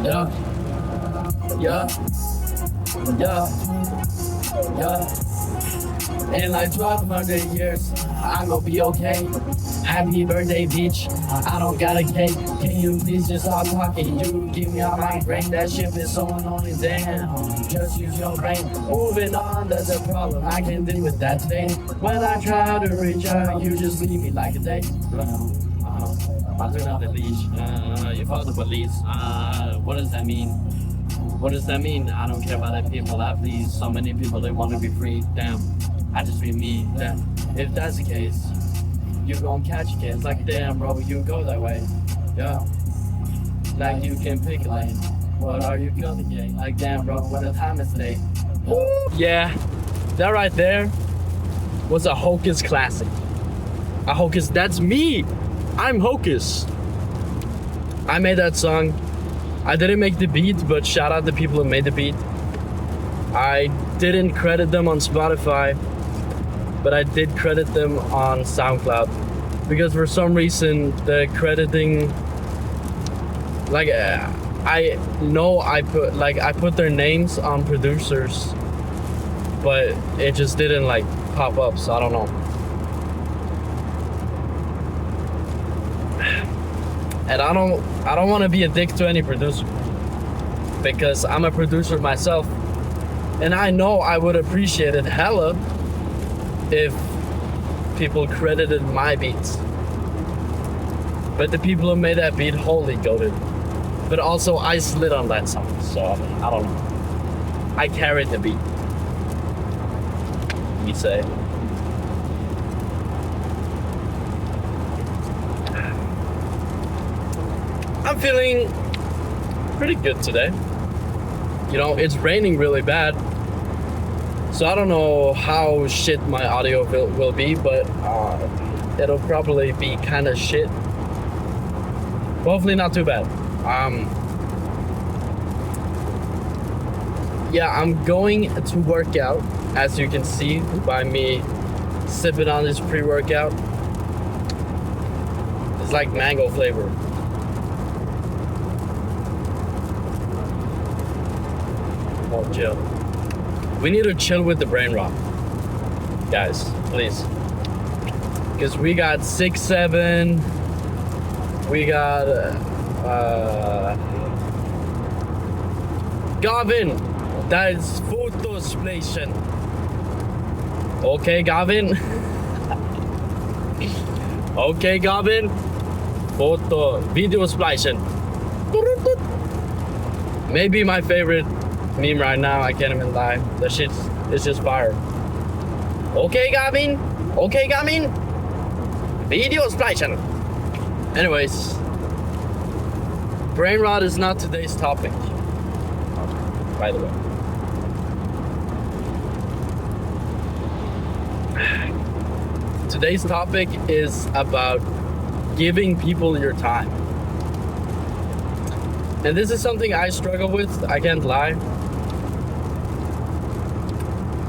Yeah, yeah, yeah, yeah. In like 1200 years, I'm gonna be okay. Happy birthday, bitch. I don't got a cake. Can you please just stop talking? You give me all my brain. That shit is so annoying. Damn. Just use your brain. Moving on, that's a problem. I can deal with that thing. When I try to reach out, you just leave me like a day. I turn out the leash. You follow the police. What does that mean? What does that mean? I don't care about the people I please. So many people, they want to be free. Damn. I just be me. Damn. If that's the case, you gon' catch a case. Like, damn, bro, you go that way. Yeah. Like, you can pick a lane. What are you gonna get? Like, damn, bro, what the time is late. Yeah, that right there was a Hocus classic. A Hocus, that's me. I'm Hocus. I made that song. I didn't make the beat, but shout out the people who made the beat. I didn't credit them on Spotify, but I did credit them on SoundCloud because for some reason the crediting, like I know I put their names on producers, but it just didn't like pop up, so I don't know. And I don't want to be a dick to any producer because I'm a producer myself, and I know I would appreciate it hella if people credited my beats. But the people who made that beat, holy goated. But also I slid on that song, so I don't know. I carried the beat, we say. I'm feeling pretty good today. You know, it's raining really bad, so I don't know how shit my audio will be, but it'll probably be kind of shit. Hopefully not too bad. Yeah, I'm going to work out, as you can see by me sipping on this pre-workout. It's like mango flavor. Oh, chill. We need to chill with the brain rot, guys, please. Because we got 6-7. We got Gavin. That is photo splation. Okay, Gavin. Okay, Gavin. Photo video splation. Maybe my favorite meme right now, I can't even lie. The shit is just fire. Okay, Gavin. Okay, Gavin. Video splation. Anyways, brain rot is not today's topic, by the way. Today's topic is about giving people your time. And this is something I struggle with, I can't lie.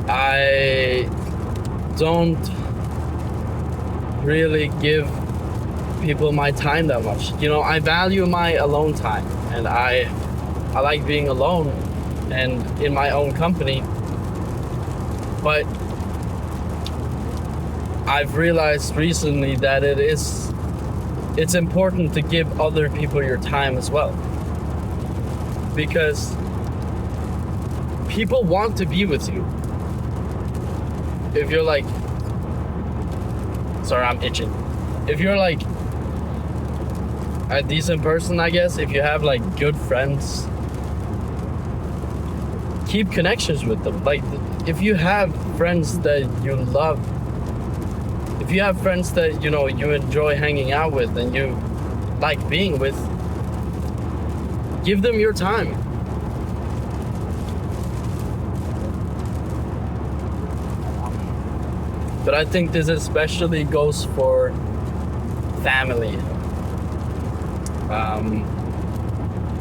I don't really give people my time that much. You know, I value my alone time, and I like being alone and in my own company. But I've realized recently that it's important to give other people your time as well, because people want to be with you. If you're like, sorry, I'm itching. If you're like a decent person, I guess, if you have like good friends, keep connections with them. Like, if you have friends that you love, if you have friends that, you know, you enjoy hanging out with and you like being with, give them your time. But I think this especially goes for family.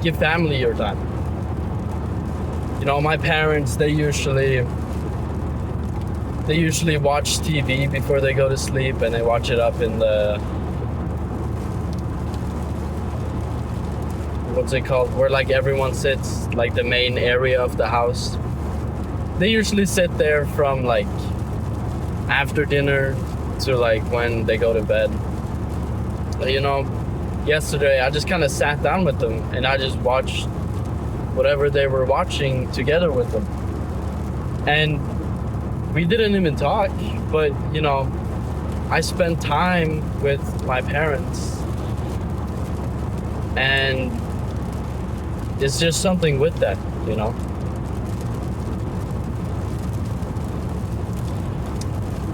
Give family your time. You know, my parents, they usually watch TV before they go to sleep, and they watch it up in the what's it called, where like everyone sits, like the main area of the house. They usually sit there from like after dinner to like when they go to bed. You know, yesterday I just kind of sat down with them and I just watched whatever they were watching together with them. And we didn't even talk, but you know, I spent time with my parents. And it's just something with that, you know.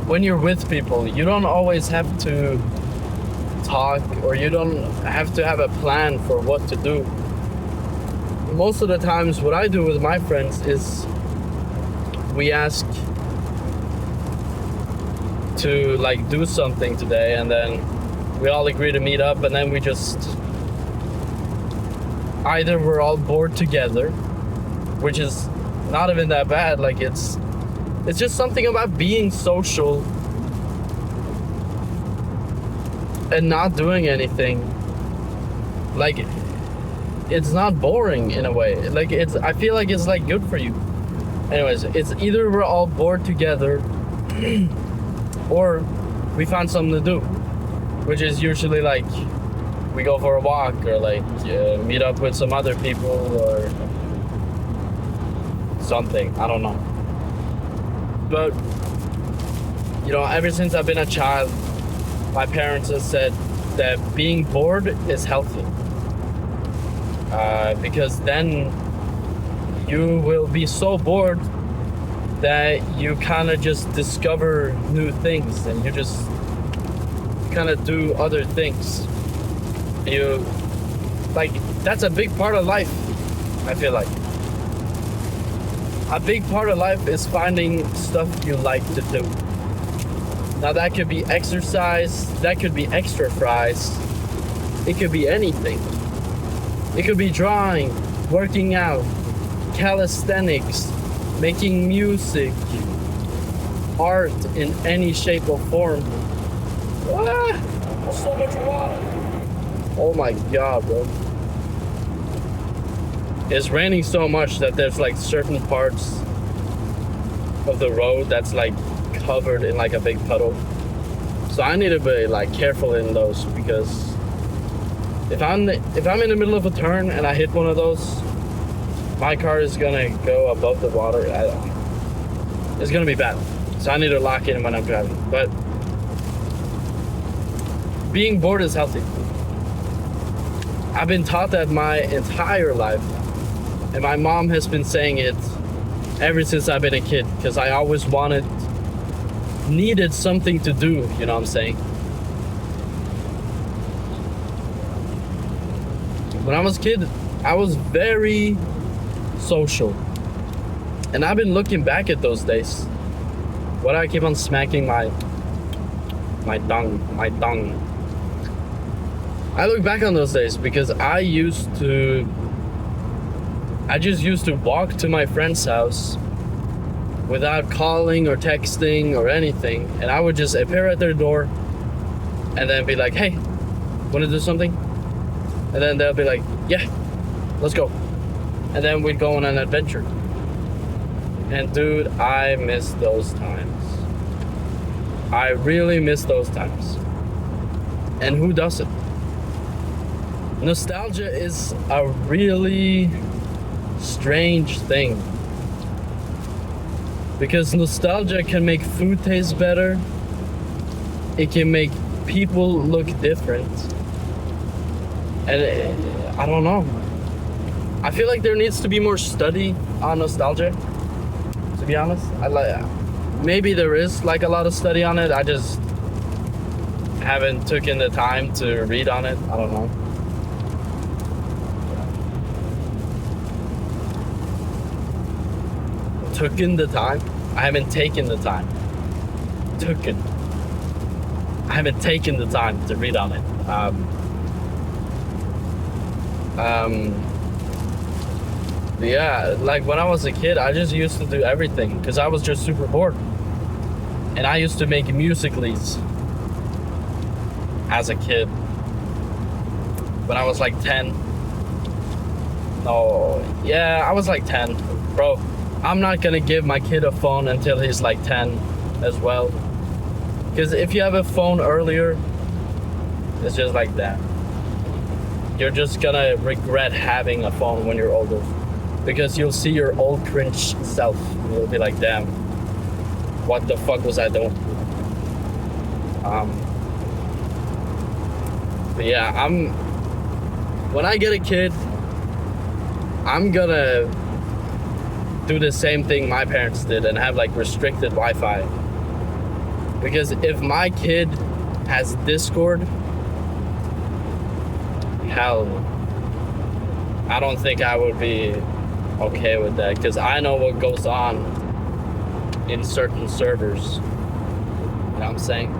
When you're with people, you don't always have to talk, or you don't have to have a plan for what to do. Most of the times what I do with my friends is we ask to like do something today, and then we all agree to meet up, and then we just either we're all bored together, which is not even that bad. Like it's just something about being social and not doing anything. Like it's not boring in a way. Like I feel like it's like good for you. Anyways, it's either we're all bored together or we find something to do, which is usually like we go for a walk, or like meet up with some other people or something. I don't know. But you know, ever since I've been a child, my parents have said that being bored is healthy, because then you will be so bored that you kind of just discover new things, and you just kind of do other things. You like, that's a big part of life. I feel like a big part of life is finding stuff you like to do. Now that could be exercise, that could be extra fries, it could be anything. It could be drawing, working out, calisthenics, making music, art in any shape or form. So much water. Oh my god, bro. It's raining so much that there's like certain parts of the road that's like covered in like a big puddle. So I need to be like careful in those, because if I'm in the middle of a turn and I hit one of those, my car is gonna go above the water. It's gonna be bad. So I need to lock in when I'm driving. But being bored is healthy. I've been taught that my entire life, and my mom has been saying it ever since I've been a kid, because I always needed something to do, you know what I'm saying? When I was a kid, I was very social. And I've been looking back at those days. Why do I keep on smacking my dung? I look back on those days because I just used to walk to my friend's house without calling or texting or anything, and I would just appear at their door and then be like, hey, wanna do something? And then they'll be like, yeah, let's go. And then we'd go on an adventure. And dude, I miss those times. I really miss those times. And who doesn't? Nostalgia is a really strange thing, because nostalgia can make food taste better. It can make people look different. And I don't know. I feel like there needs to be more study on nostalgia, to be honest. Maybe there is like a lot of study on it. I just haven't taken the time to read on it. I don't know. Taken the time? I haven't taken the time. I haven't taken the time to read on it. Yeah, like when I was a kid, I just used to do everything because I was just super bored. And I used to make musicals as a kid. When I was like 10, No, yeah, I was like 10. Bro, I'm not gonna give my kid a phone until he's like 10 as well. Because if you have a phone earlier, it's just like that. You're just gonna regret having a phone when you're older. Because you'll see your old cringe self. You'll be like, damn, what the fuck was I doing? But yeah, when I get a kid, I'm gonna do the same thing my parents did and have like restricted Wi-Fi. Because if my kid has Discord, hell, I don't think I would be okay with that, because I know what goes on in certain servers. You know what I'm saying?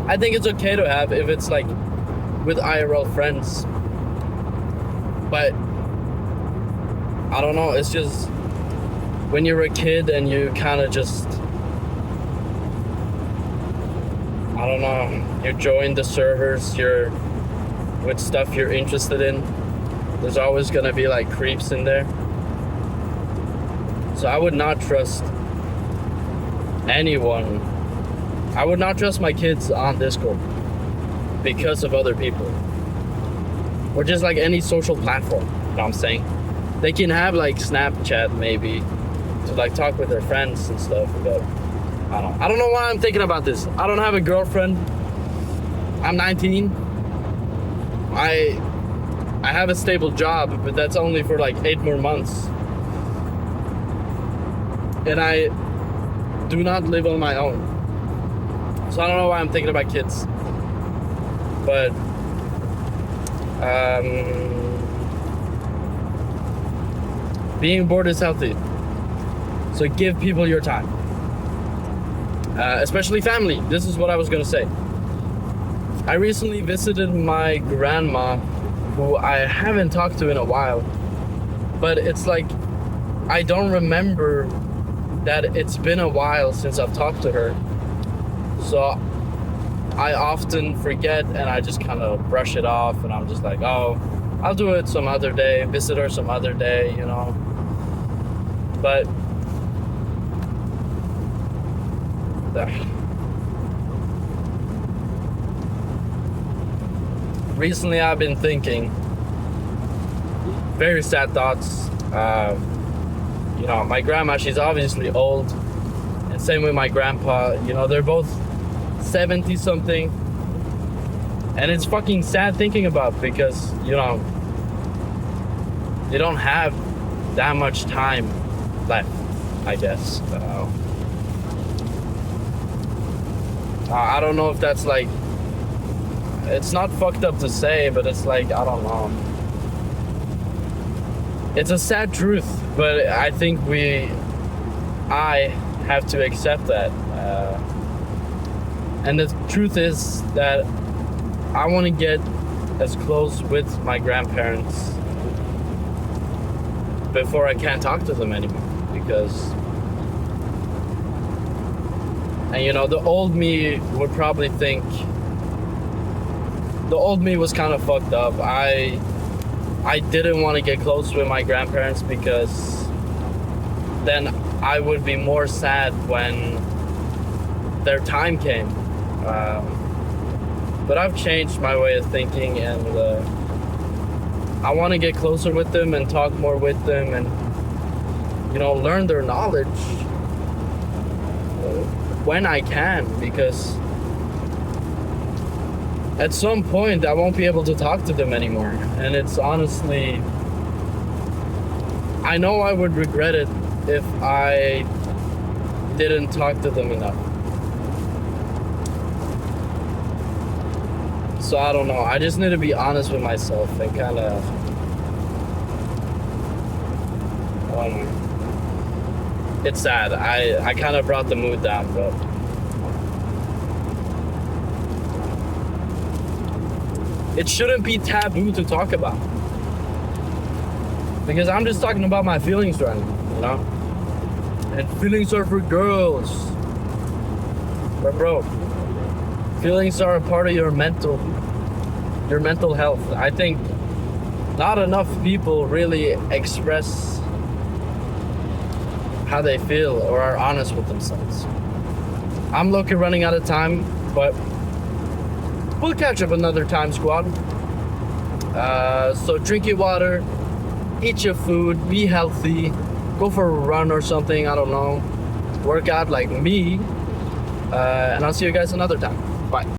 I think it's okay to have if it's like with IRL friends. But I don't know, it's just when you're a kid and you kind of just, I don't know, you join the servers, you're with stuff you're interested in, there's always gonna be like creeps in there. So I would not trust anyone. I would not trust my kids on Discord because of other people. Or just like any social platform, you know what I'm saying? They can have like Snapchat maybe to like talk with their friends and stuff, but I don't know why I'm thinking about this. I don't have a girlfriend. I'm 19. I have a stable job, but that's only for like 8 more months. And I do not live on my own. So I don't know why I'm thinking about kids. But being bored is healthy. So give people your time. Especially family. This is what I was gonna say. I recently visited my grandma, who I haven't talked to in a while. But it's like, I don't remember that it's been a while since I've talked to her. So I often forget and I just kind of brush it off, and I'm just like, oh, I'll do it some other day, visit her some other day, you know. But recently I've been thinking very sad thoughts. You know, my grandma, she's obviously old, and same with my grandpa. You know, they're both 70 something, and it's fucking sad thinking about, because, you know, they don't have that much time left, I guess. I don't know if that's like, it's not fucked up to say, but it's like, I don't know. It's a sad truth, but I think I have to accept that. And the truth is that I want to get as close with my grandparents before I can't talk to them anymore, because, and you know, the old me would probably think, the old me was kind of fucked up. I didn't want to get close with my grandparents, because then I would be more sad when their time came. But I've changed my way of thinking, and I want to get closer with them and talk more with them, and, you know, learn their knowledge when I can, because at some point I won't be able to talk to them anymore. And it's honestly, I know I would regret it if I didn't talk to them enough. So I don't know, I just need to be honest with myself and kind of, it's sad. I kind of brought the mood down, but it shouldn't be taboo to talk about, because I'm just talking about my feelings right now, you know? And feelings are for girls. But bro, feelings are a part of your your mental health. I think not enough people really express how they feel or are honest with themselves. I'm looking running out of time, but we'll catch up another time, squad. So drink your water, eat your food, be healthy, go for a run or something, I don't know. Work out like me. And I'll see you guys another time. Bye.